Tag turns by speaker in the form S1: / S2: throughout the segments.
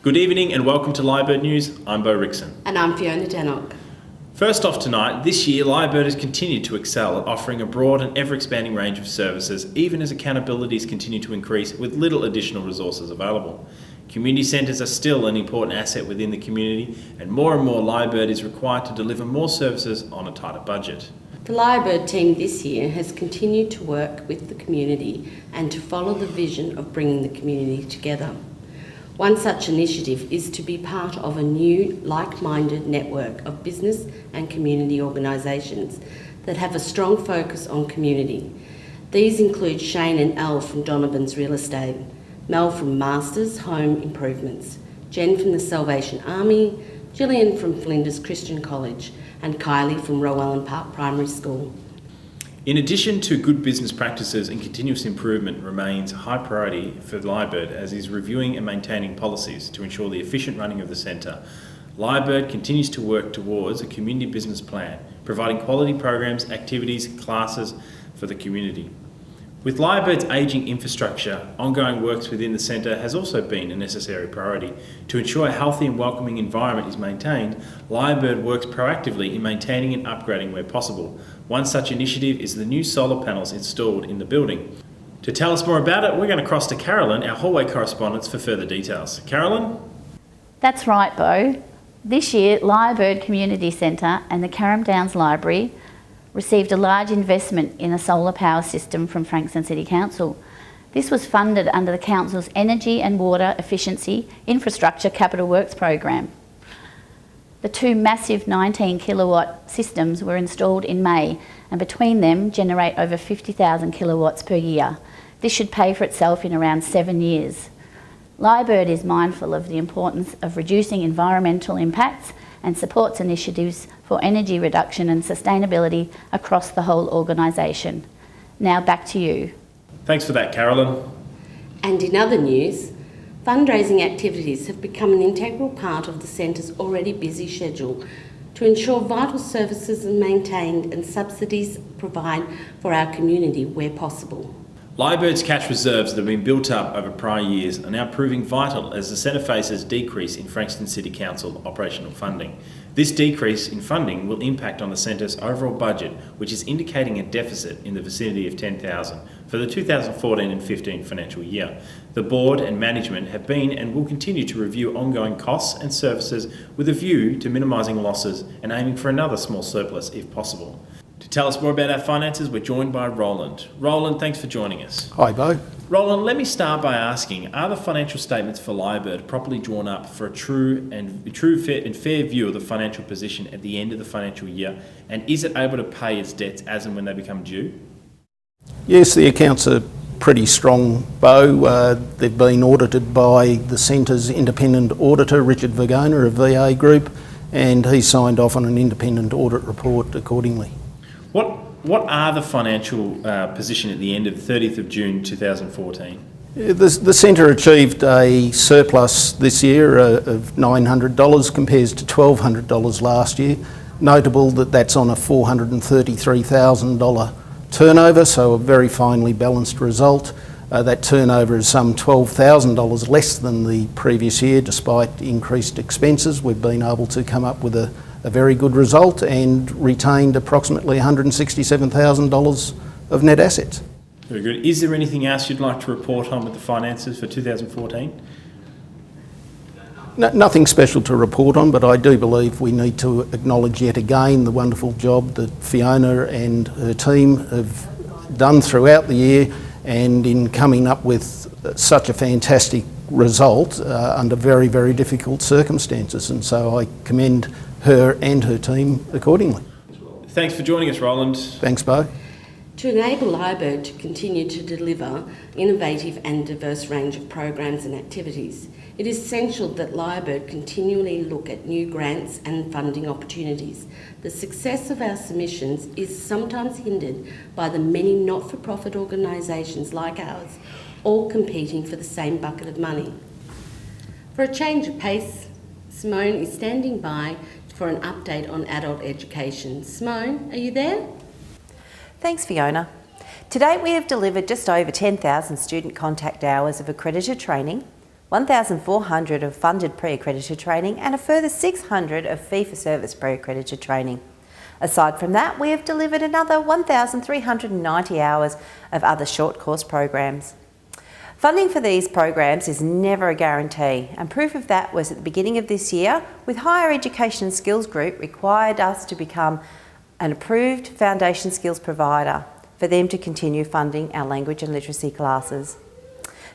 S1: Good evening and welcome to Lyrebird News. I'm Bo Rickson.
S2: And I'm Fiona Danock.
S1: First off tonight, this year Lyrebird has continued to excel at offering a broad and ever-expanding range of services, even as accountabilities continue to increase with little additional resources available. Community centres are still an important asset within the community, and more Lyrebird is required to deliver more services on a tighter budget.
S2: The Lyrebird team this year has continued to work with the community and to follow the vision of bringing the community together. One such initiative is to be part of a new, like-minded network of business and community organisations that have a strong focus on community. These include Shane and Elle from Donovan's Real Estate, Mel from Masters Home Improvements, Jen from the Salvation Army, Gillian from Flinders Christian College, and Kylie from Rowellen Park Primary School.
S1: In addition to good business practices and continuous improvement remains a high priority for Lyrebird as is reviewing and maintaining policies to ensure the efficient running of the centre. Lyrebird continues to work towards a community business plan, providing quality programs, activities, classes for the community. With Lyrebird's ageing infrastructure, ongoing works within the centre has also been a necessary priority. To ensure a healthy and welcoming environment is maintained, Lyrebird works proactively in maintaining and upgrading where possible. One such initiative is the new solar panels installed in the building. To tell us more about it, we're going to cross to Carolyn, our hallway correspondent, for further details. Carolyn?
S3: That's right, Bo. This year, Lyrebird Community Centre and the Carrum Downs Library received a large investment in a solar power system from Frankston City Council. This was funded under the Council's Energy and Water Efficiency Infrastructure Capital Works program. The two massive 19 kilowatt systems were installed in May and between them generate over 50,000 kilowatts per year. This should pay for itself in around 7 years. Lyrebird is mindful of the importance of reducing environmental impacts and supports initiatives for energy reduction and sustainability across the whole organisation. Now back to you.
S1: Thanks for that, Carolyn.
S2: And in other news, fundraising activities have become an integral part of the centre's already busy schedule to ensure vital services are maintained and subsidies provide for our community where possible.
S1: Lyrebird's cash reserves that have been built up over prior years are now proving vital as the centre faces decrease in Frankston City Council operational funding. This decrease in funding will impact on the centre's overall budget, which is indicating a deficit in the vicinity of $10,000 for the 2014 and 15 financial year. The board and management have been and will continue to review ongoing costs and services with a view to minimising losses and aiming for another small surplus if possible. To tell us more about our finances, we're joined by Roland. Roland, thanks for joining us.
S4: Hi, Bo.
S1: Roland, let me start by asking, are the financial statements for Lyrebird properly drawn up for a true and fair view of the financial position at the end of the financial year, and is it able to pay its debts as and when they become due?
S4: Yes, the accounts are pretty strong, Bo. They've been audited by the centre's independent auditor, Richard Vergona of VA Group, and he signed off on an independent audit report accordingly.
S1: What are the financial position at the end of 30th of June 2014?
S4: The centre achieved a surplus this year of $900 compares to $1,200 last year. Notable that that's on a $433,000 turnover, so a very finely balanced result. That turnover is some $12,000 less than the previous year despite increased expenses. We've been able to come up with a very good result and retained approximately $167,000 of net assets.
S1: Very good. Is there anything else you'd like to report on with the finances for 2014?
S4: Nothing special to report on, but I do believe we need to acknowledge yet again the wonderful job that Fiona and her team have done throughout the year and in coming up with such a fantastic result under very, very difficult circumstances. And so I commend her and her team accordingly.
S1: Thanks for joining us, Roland.
S4: Thanks, Bo.
S2: To enable Lyrebird to continue to deliver innovative and diverse range of programs and activities, it is essential that Lyrebird continually look at new grants and funding opportunities. The success of our submissions is sometimes hindered by the many not-for-profit organisations like ours, all competing for the same bucket of money. For a change of pace, Simone is standing by for an update on adult education. Simone, are you there?
S5: Thanks, Fiona. To date, we have delivered just over 10,000 student contact hours of accredited training, 1,400 of funded pre-accredited training and a further 600 of fee-for-service pre-accredited training. Aside from that, we have delivered another 1,390 hours of other short course programs. Funding for these programs is never a guarantee, and proof of that was at the beginning of this year, with Higher Education and Skills Group required us to become an approved foundation skills provider for them to continue funding our language and literacy classes.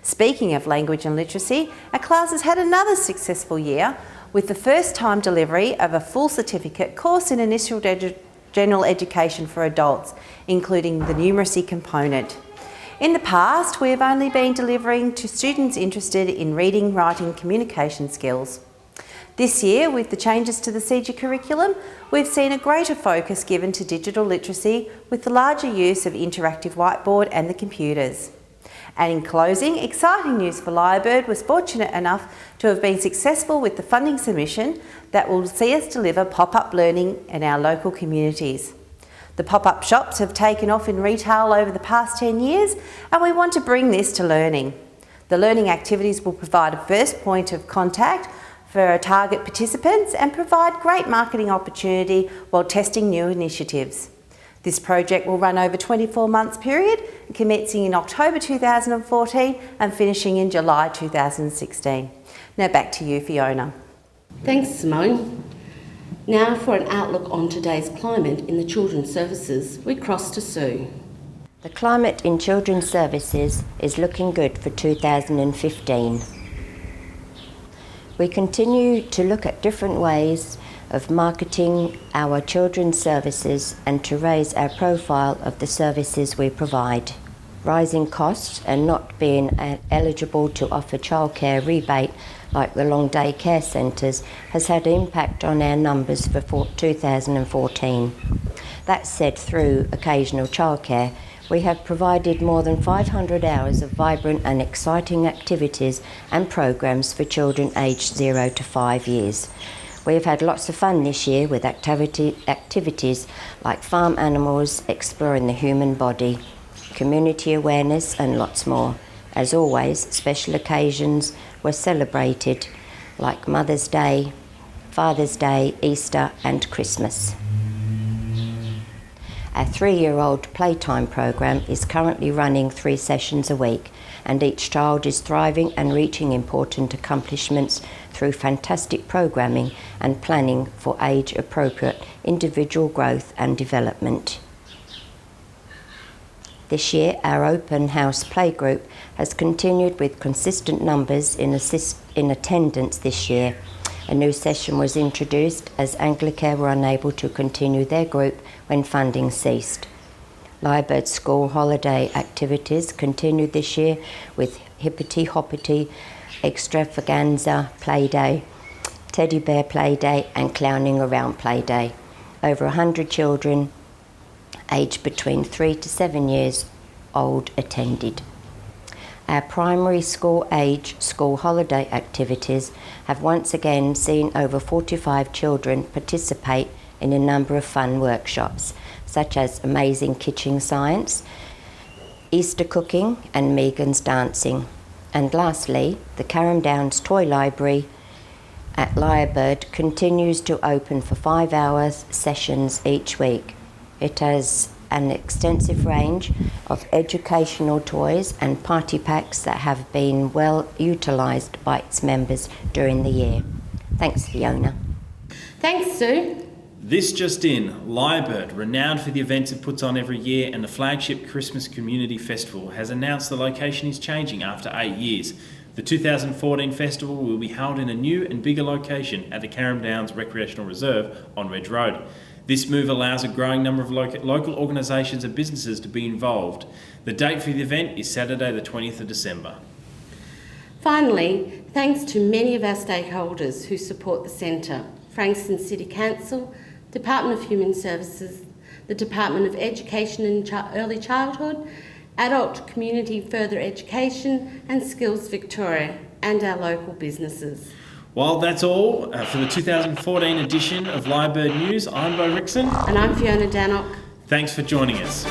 S5: Speaking of language and literacy, our classes had another successful year with the first time delivery of a full certificate course in initial general education for adults, including the numeracy component. In the past, we have only been delivering to students interested in reading, writing, communication skills. This year, with the changes to the CEGA curriculum, we've seen a greater focus given to digital literacy with the larger use of interactive whiteboard and the computers. And in closing, exciting news for Lyrebird was fortunate enough to have been successful with the funding submission that will see us deliver pop-up learning in our local communities. The pop-up shops have taken off in retail over the past 10 years, and we want to bring this to learning. The learning activities will provide a first point of contact for our target participants and provide great marketing opportunity while testing new initiatives. This project will run over a 24 months period, commencing in October 2014 and finishing in July 2016. Now back to you, Fiona.
S2: Thanks, Simone. Now for an outlook on today's climate in the children's services, we cross to Sue.
S6: The climate in children's services is looking good for 2015. We continue to look at different ways of marketing our children's services and to raise our profile of the services we provide. Rising costs and not being eligible to offer childcare rebate like the long day care centres has had an impact on our numbers for 2014. That said, through occasional childcare, we have provided more than 500 hours of vibrant and exciting activities and programs for children aged 0 to 5 years. We have had lots of fun this year with activities like farm animals, exploring the human body, community awareness and lots more. As always, special occasions were celebrated like Mother's Day, Father's Day, Easter and Christmas. Our 3-year-old playtime program is currently running 3 sessions a week, and each child is thriving and reaching important accomplishments through fantastic programming and planning for age-appropriate individual growth and development. This year, our open house playgroup has continued with consistent numbers in attendance this year. A new session was introduced as Anglicare were unable to continue their group when funding ceased. Lyrebird school holiday activities continued this year with Hippity Hoppity, Extravaganza Playday, Teddy Bear Playday and Clowning Around Playday. Over 100 children aged between 3 to 7 years old attended. Our primary school age school holiday activities have once again seen over 45 children participate in a number of fun workshops, such as Amazing Kitchen Science, Easter Cooking and Megan's Dancing. And lastly, the Carrum Downs Toy Library at Lyrebird continues to open for 5-hour sessions each week. It has an extensive range of educational toys and party packs that have been well utilised by its members during the year. Thanks, Fiona.
S2: Thanks, Sue.
S1: This just in, Lyrebird, renowned for the events it puts on every year and the flagship Christmas Community Festival, has announced the location is changing after 8 years. The 2014 festival will be held in a new and bigger location at the Carrum Downs Recreational Reserve on Ridge Road. This move allows a growing number of local organisations and businesses to be involved. The date for the event is Saturday the 20th of December.
S2: Finally, thanks to many of our stakeholders who support the Centre: Frankston City Council, Department of Human Services, the Department of Education and Early Childhood, Adult Community Further Education and Skills Victoria, and our local businesses.
S1: Well, that's all for the 2014 edition of Lyrebird News. I'm Bo Rickson.
S2: And I'm Fiona Danock.
S1: Thanks for joining us.